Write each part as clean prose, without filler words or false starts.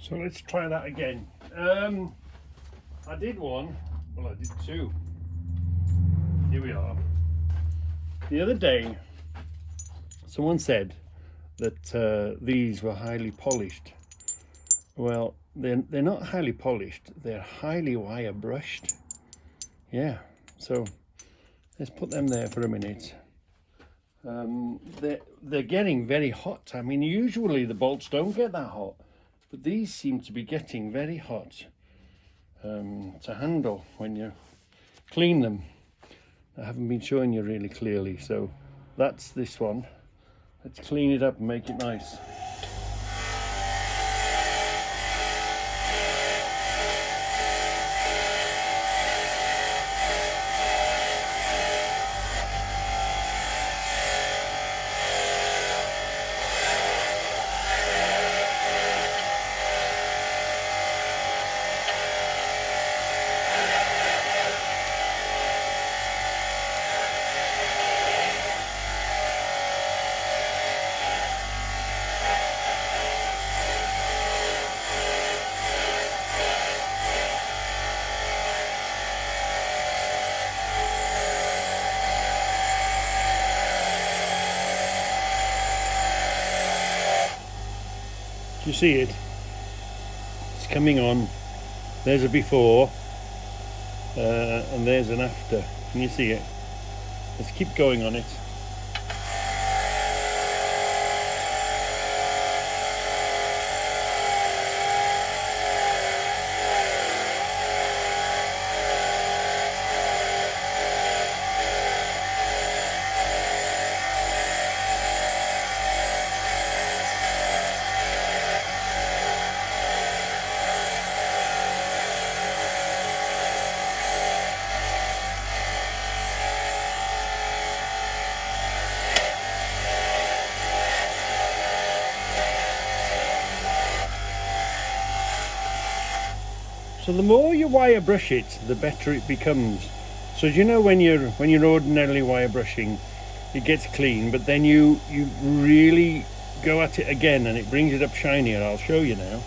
So let's try that again. I did one, well I did two. Here we are. The other day someone said that these were highly polished. Well, they're not highly polished, they're highly wire brushed. Yeah, so let's put them there for a minute. They're getting very hot. I mean, usually the bolts don't get that hot, but these seem to be getting very hot to handle when you clean them. I haven't been showing you really clearly, so that's this one. Let's clean it up and make it nice. You see it? It's coming on. There's a before and there's an after. Can you see it? Let's keep going on it. So the more you wire brush it, the better it becomes. So you know when you're ordinarily wire brushing, it gets clean, but then you really go at it again and it brings it up shinier. I'll show you now.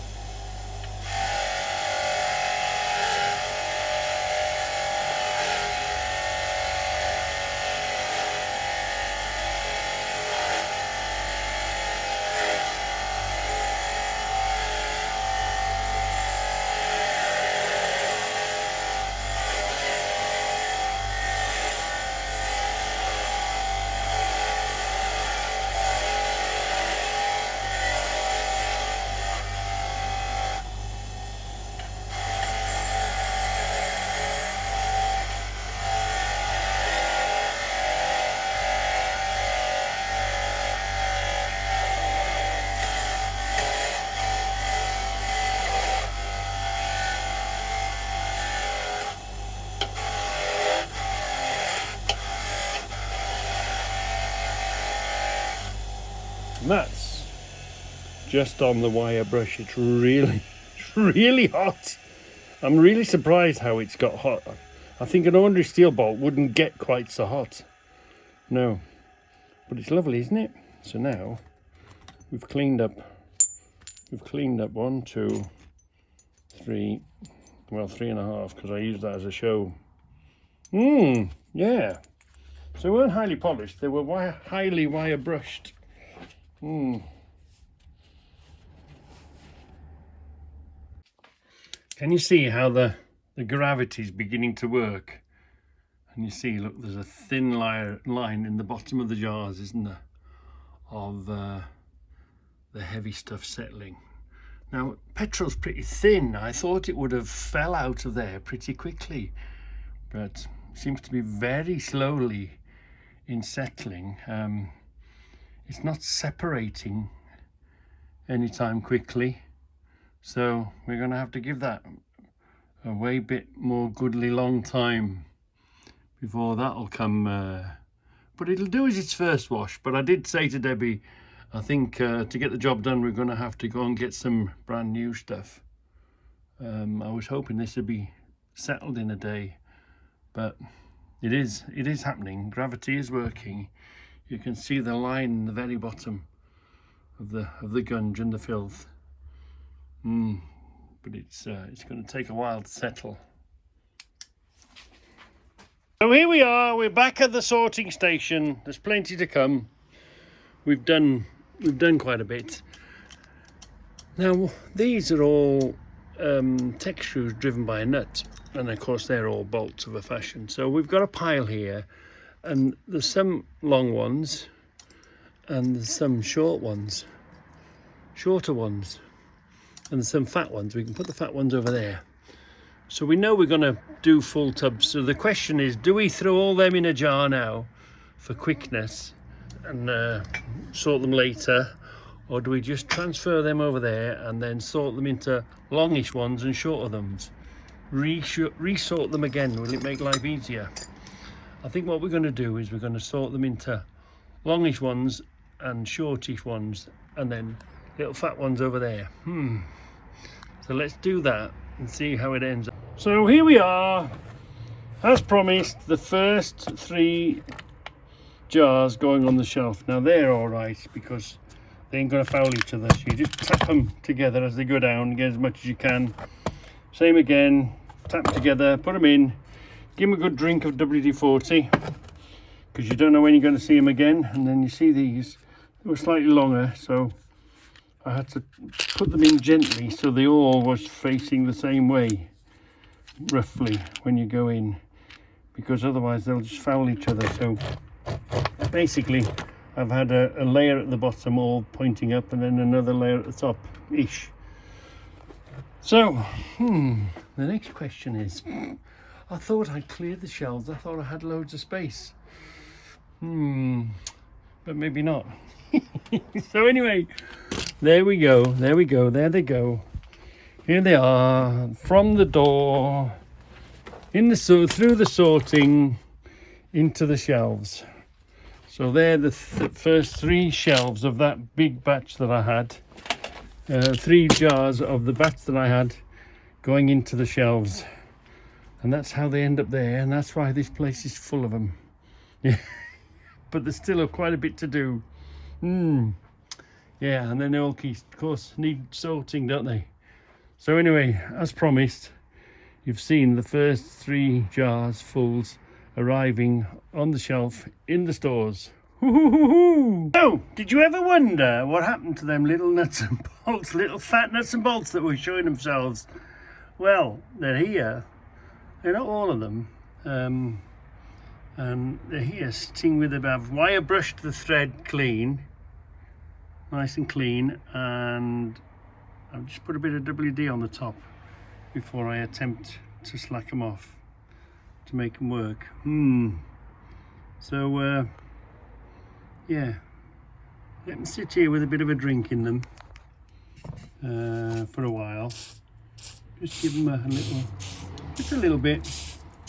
And that's just on the wire brush. It's really hot. I'm really surprised how it's got hot. I think an ordinary steel bolt wouldn't get quite so hot. No, but it's lovely, isn't it? So now we've cleaned up 1, 2, 3, well 3.5 because I used that as a show. Yeah. So they weren't highly polished, they were highly wire brushed. Can you see how the gravity is beginning to work? And you see, look, there's a thin line in the bottom of the jars, isn't there, of the heavy stuff settling. Now, petrol's pretty thin. I thought it would have fell out of there pretty quickly, but seems to be very slowly in settling. It's not separating anytime quickly, so we're going to have to give that a way bit more goodly long time before that'll come. But it'll do as its first wash. But I did say to Debbie, I think to get the job done, we're going to have to go and get some brand new stuff. I was hoping this would be settled in a day, but it is happening. Gravity is working. You can see the line in the very bottom of the gunge and the filth. but it's going to take a while to settle. So here we are, we're back at the sorting station. There's plenty to come. We've done quite a bit. Now these are all tech screws driven by a nut, and of course they're all bolts of a fashion. So we've got a pile here, and there's some long ones and there's some shorter ones, and there's some fat ones. We can put the fat ones over there. So we know we're going to do full tubs. So the question is, do we throw all them in a jar now for quickness and sort them later, or do we just transfer them over there and then sort them into longish ones and shorter ones? Resort them again. Will it make life easier? I think what we're going to do is we're going to sort them into longish ones and shortish ones, and then little fat ones over there. So let's do that and see how it ends up. So here we are, as promised, the first 3 jars going on the shelf. Now they're all right because they ain't gonna foul each other, so you just tap them together as they go down, get as much as you can. Same again, tap together, put them in, give them a good drink of WD-40, because you don't know when you're going to see them again. And then you see these, they were slightly longer, so I had to put them in gently so they all was facing the same way, roughly, when you go in, because otherwise they'll just foul each other. So basically I've had a layer at the bottom all pointing up, and then another layer at the top ish. So the next question is, I thought I'd cleared the shelves, I thought I had loads of space, but maybe not. So anyway, there we go, there they go. Here they are, from the door, through the sorting, into the shelves. So they're the first 3 shelves of that big batch that I had. 3 jars of the batch that I had going into the shelves. And that's how they end up there, and that's why this place is full of them. Yeah. But there's still quite a bit to do. Yeah, and then they all, of course, need sorting, don't they? So anyway, as promised, you've seen the first 3 jars fulls arriving on the shelf in the stores. Oh, did you ever wonder what happened to them little nuts and bolts, little fat nuts and bolts that were showing themselves? Well, they're here. They're not all of them. And they're here sitting with I've wire brushed the thread clean, nice and clean, and I've just put a bit of WD on the top before I attempt to slack them off to make them work. So yeah, let them sit here with a bit of a drink in them for a while. Just give them just a little bit,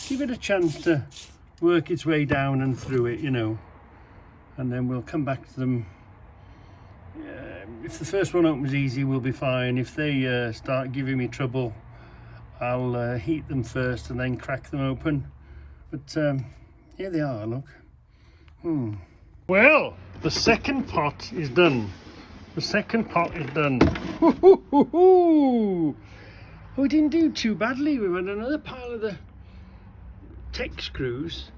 give it a chance to work its way down and through it, you know, and then we'll come back to them. If the first one opens easy, we'll be fine. If they start giving me trouble, I'll heat them first and then crack them open. But here they are, look. Well, the second pot is done. The second pot is done. Oh, we didn't do too badly. We went another pile of the tech screws.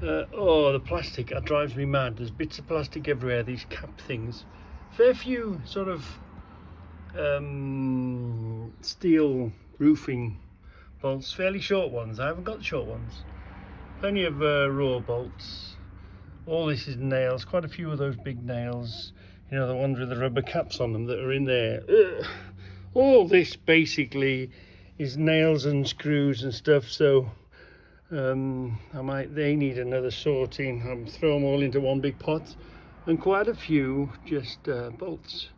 Oh, the plastic, that drives me mad. There's bits of plastic everywhere, these cap things. Fair few sort of steel roofing bolts, fairly short ones. I haven't got the short ones. Plenty of raw bolts. All this is nails, quite a few of those big nails, you know, the ones with the rubber caps on them that are in there. Ugh. All this basically is nails and screws and stuff, so they need another sorting. I'll throw them all into one big pot, and quite a few just bolts,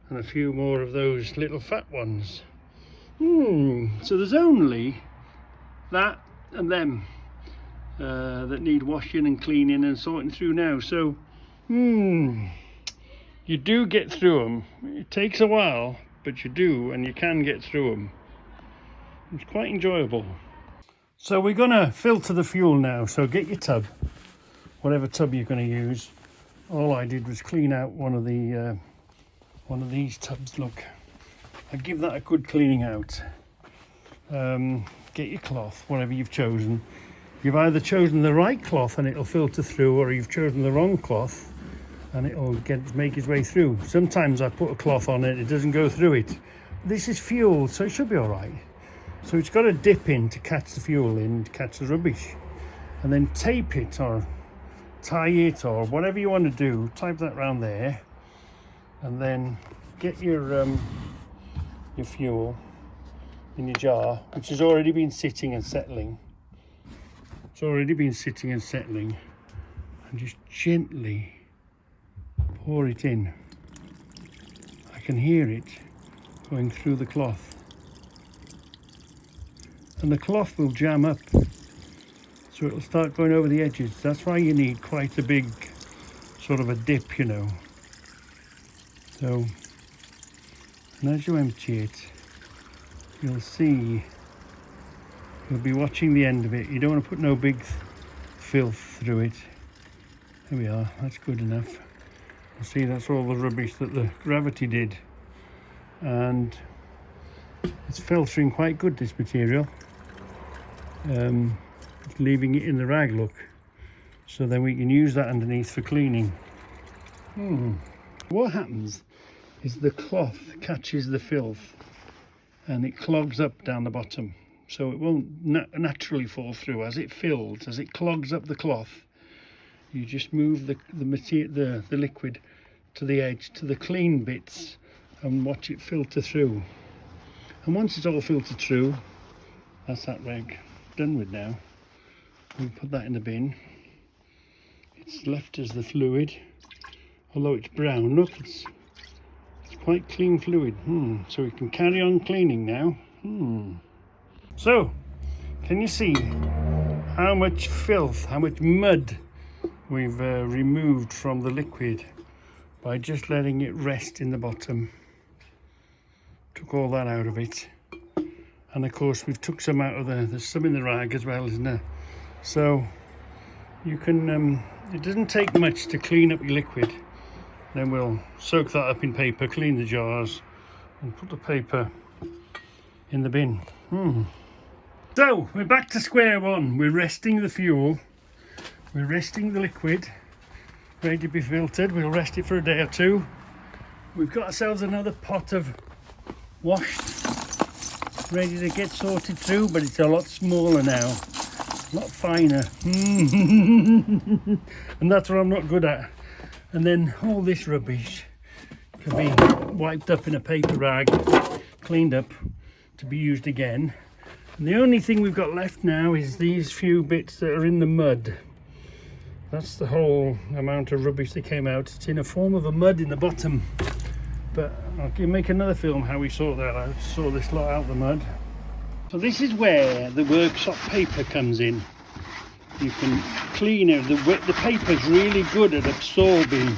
and a few more of those little fat ones. So there's only that and them that need washing and cleaning and sorting through now. So you do get through them. It takes a while, but you do, and you can get through them. It's quite enjoyable. So we're going to filter the fuel now. So get your tub, whatever tub you're going to use. All I did was clean out one of these tubs. Look, I'd give that a good cleaning out. Get your cloth, whatever you've chosen. You've either chosen the right cloth and it'll filter through, or you've chosen the wrong cloth and it'll make its way through. Sometimes I put a cloth on it, it doesn't go through it. This is fuel, so it should be all right. So it's got a dip in to catch the fuel in, to catch the rubbish. And then tape it or tie it or whatever you want to do, type that round there. And then get your fuel in your jar, which has already been sitting and settling. It's already been sitting and settling, and just gently pour it in. I can hear it going through the cloth, and the cloth will jam up, so it'll start going over the edges. That's why you need quite a big sort of a dip, you know. So, and as you empty it, you'll see, you'll be watching the end of it. You don't want to put no big filth through it. There we are, that's good enough. You see, that's all the rubbish that the gravity did. And it's filtering quite good, this material. Leaving it in the rag, look. So then we can use that underneath for cleaning. What happens is the cloth catches the filth and it clogs up down the bottom, so it won't naturally fall through. As it fills, as it clogs up the cloth, you just move the liquid to the edge, to the clean bits, and watch it filter through. And once it's all filtered through, that's that rag done with now. We put that in the bin. It's left as the fluid, although it's brown. Look, it's quite clean fluid. So we can carry on cleaning now. So, can you see how much filth, how much mud we've removed from the liquid by just letting it rest in the bottom? Took all that out of it. And of course we've took some out of there's some in the rag as well, isn't there? So you can, it doesn't take much to clean up your liquid. Then we'll soak that up in paper, clean the jars, and put the paper in the bin. So we're back to square one. We're resting the fuel, we're resting the liquid, ready to be filtered. We'll rest it for a day or two. We've got ourselves another pot of washed, ready to get sorted through, but it's a lot smaller now, a lot finer. And that's what I'm not good at. And then all this rubbish can be wiped up in a paper rag, cleaned up to be used again. And the only thing we've got left now is these few bits that are in the mud. That's the whole amount of rubbish that came out. It's in a form of a mud in the bottom. But I'll make another film how we sort that out, sort this lot out of the mud. So this is where the workshop paper comes in. You can clean it. The paper's really good at absorbing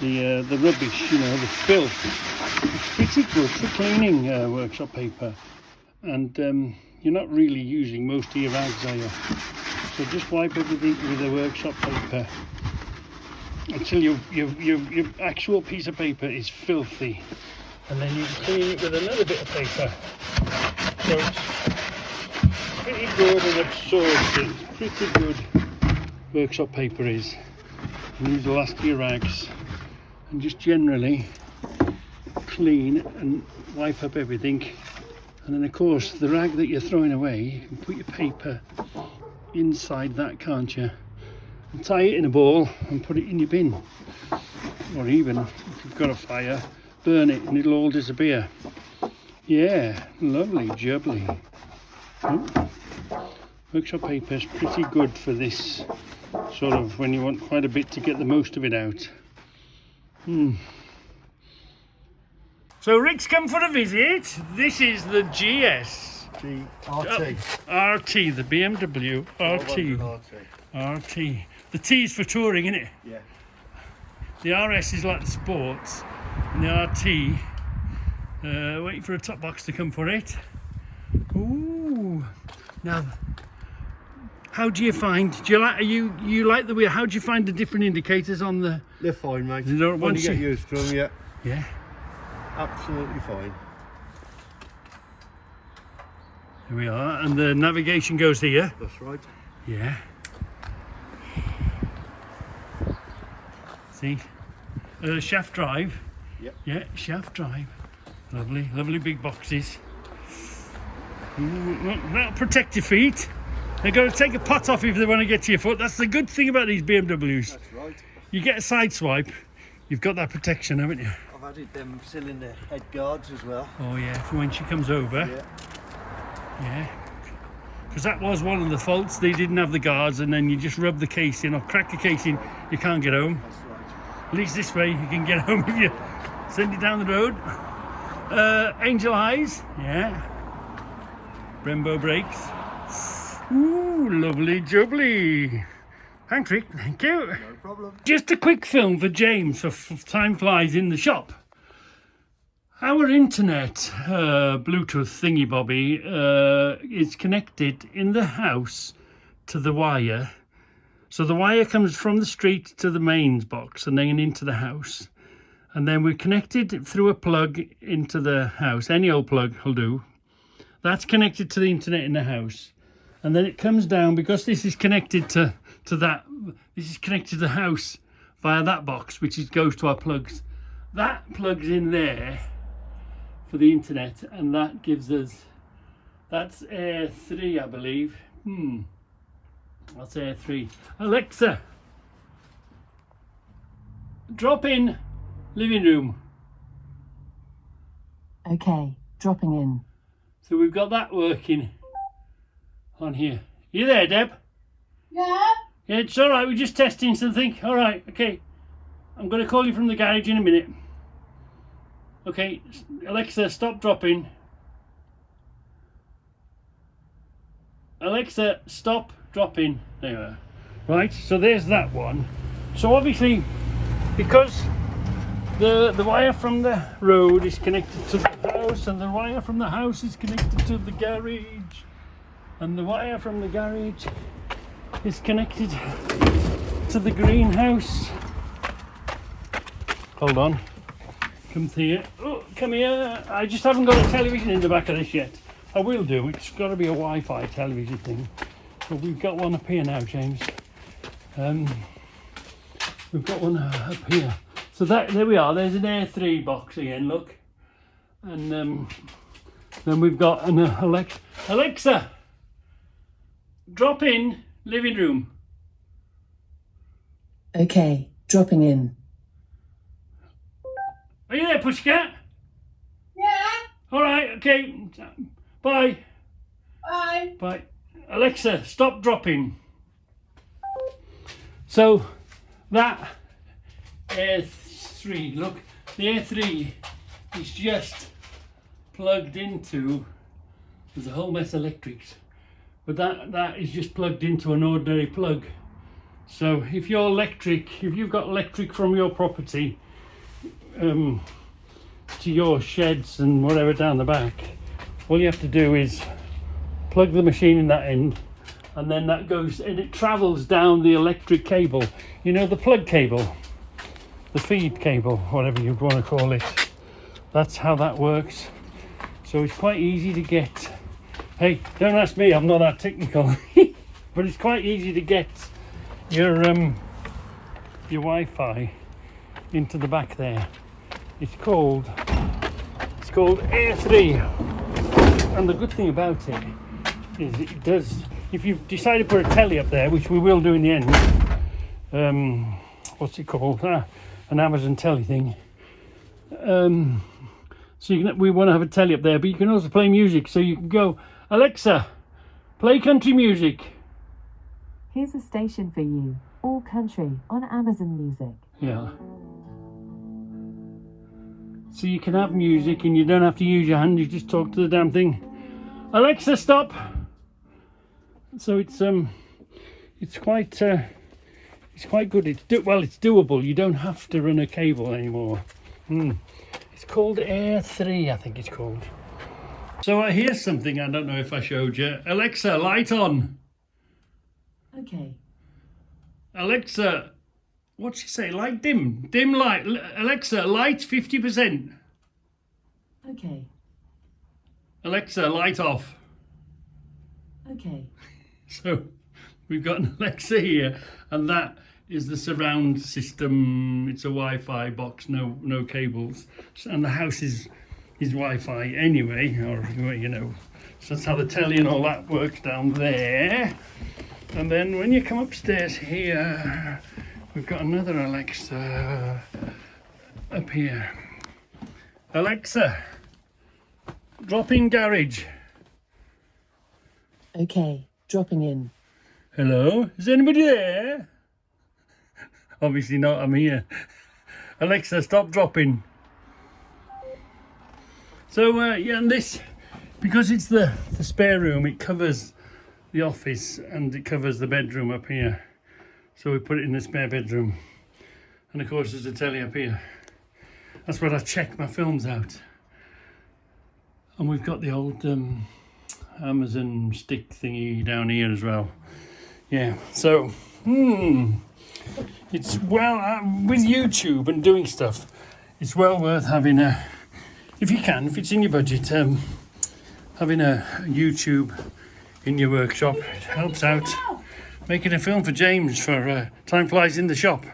the rubbish, you know, the filth. It's pretty good for cleaning workshop paper. And you're not really using most of your rags, are you? So just wipe everything with the workshop paper until your actual piece of paper is filthy. And then you can clean it with another bit of paper. So it's pretty good and absorbs it. It's pretty good workshop paper is. And these will last your rags. And just generally clean and wipe up everything. And then of course the rag that you're throwing away, you can put your paper inside that, can't you? And tie it in a ball and put it in your bin. Or even, if you've got a fire, burn it and it'll all disappear. Yeah, lovely jubbly. Workshop paper is pretty good for this sort of, when you want quite a bit to get the most of it out. So Rick's come for a visit. This is the GS. RT, the BMW RT. The T is for touring, isn't it? Yeah. The RS is like the sports, and the RT, waiting for a top box to come for it. Ooh. Now, how do you find? Do you like? You like the way? How do you find the different indicators on the? They're fine, mate. You don't When you get used to them, yeah. Yeah. Absolutely fine. Here we are, and the navigation goes here. That's right. Yeah. See? Shaft drive. Yep. Yeah, shaft drive. Lovely, lovely big boxes. Ooh, that'll protect your feet. They've got to take a pot off if they want to get to your foot. That's the good thing about these BMWs. That's right. You get a side swipe, you've got that protection, haven't you? I've added them cylinder head guards as well. Oh yeah, for when she comes over. Yeah. Yeah. Because that was one of the faults. They didn't have the guards, and then you just rub the casing or crack the casing, you can't get home. That's right. At least this way you can get home if you send it down the road. Angel eyes, yeah. Brembo brakes. Ooh, lovely jubbly. Thanks, Rick. Thank you. No problem. Just a quick film for James for Time Flies in the Shop. Our internet Bluetooth thingy bobby is connected in the house to the wire. So the wire comes from the street to the mains box and then into the house. And then we're connected through a plug into the house. Any old plug will do. That's connected to the internet in the house. And then it comes down, because this is connected to that. This is connected to the house via that box, which goes to our plugs. That plugs in there for the internet, and that gives us, that's Air 3, I believe. That's Air 3. Alexa, drop in living room. Okay, dropping in. So we've got that working on here. You there, Deb? Yeah? Yeah, it's all right. We're just testing something. All right, okay. I'm going to call you from the garage in a minute. Okay, Alexa, stop dropping. Alexa, stop dropping. There you are. Right, so there's that one. So obviously, because the wire from the road is connected to the house, and the wire from the house is connected to the garage, and the wire from the garage is connected to the greenhouse. Hold on. Come here. Oh, come here. I just haven't got a television in the back of this yet. I will do. It's got to be a Wi-Fi television thing. But we've got one up here now, James. We've got one up here. So there we are. There's an Air 3 box again. Look. And then we've got an Alexa, drop in living room. Okay, dropping in. Are you there, Pussycat? Yeah? All right, okay. Bye. Bye. Bye. Alexa, stop dropping. So that Air 3, look, the Air 3 is just plugged into, there's a whole mess of electrics, but that is just plugged into an ordinary plug. So if you've got electric from your property to your sheds and whatever down the back, all you have to do is plug the machine in that end, and then that goes and it travels down the electric cable, you know, the plug cable, the feed cable, whatever you'd want to call it. That's how that works. So it's quite easy to get, hey, don't ask me, I'm not that technical, but it's quite easy to get your Wi-Fi into the back there. It's called Air 3, and the good thing about it is it does, if you decide to put a telly up there, which we will do in the end, what's it called, an Amazon telly thing, so we want to have a telly up there, but you can also play music. So you can go, Alexa, play country music. Here's a station for you, all country on Amazon Music. Yeah. So you can have music and you don't have to use your hand, you just talk to the damn thing. Alexa, stop. So it's quite good. It's doable. You don't have to run a cable anymore. It's called Air 3, I think it's called. So here's something I don't know if I showed you. Alexa, light on. Okay. Alexa, what's she say? Light dim. Dim light. Alexa, light 50%. Okay. Alexa, light off. Okay. So we've got an Alexa here, and that is the surround system. It's a Wi-Fi box, no cables, and the house is Wi-Fi anyway, or you know. So that's how the telly and all that works down there. And then when you come upstairs here, we've got another Alexa up here. Alexa, drop in garage. Okay, dropping in. Hello, is anybody there? Obviously not, I'm here. Alexa, stop dropping. So yeah, and this, because it's the spare room, it covers the office and it covers the bedroom up here. So we put it in the spare bedroom. And of course there's a telly up here. That's where I check my films out. And we've got the old Amazon stick thingy down here as well. Yeah, so it's with YouTube and doing stuff, it's well worth having if you can, if it's in your budget, having a YouTube in your workshop. It helps out making a film for James for Time Flies in the Shop.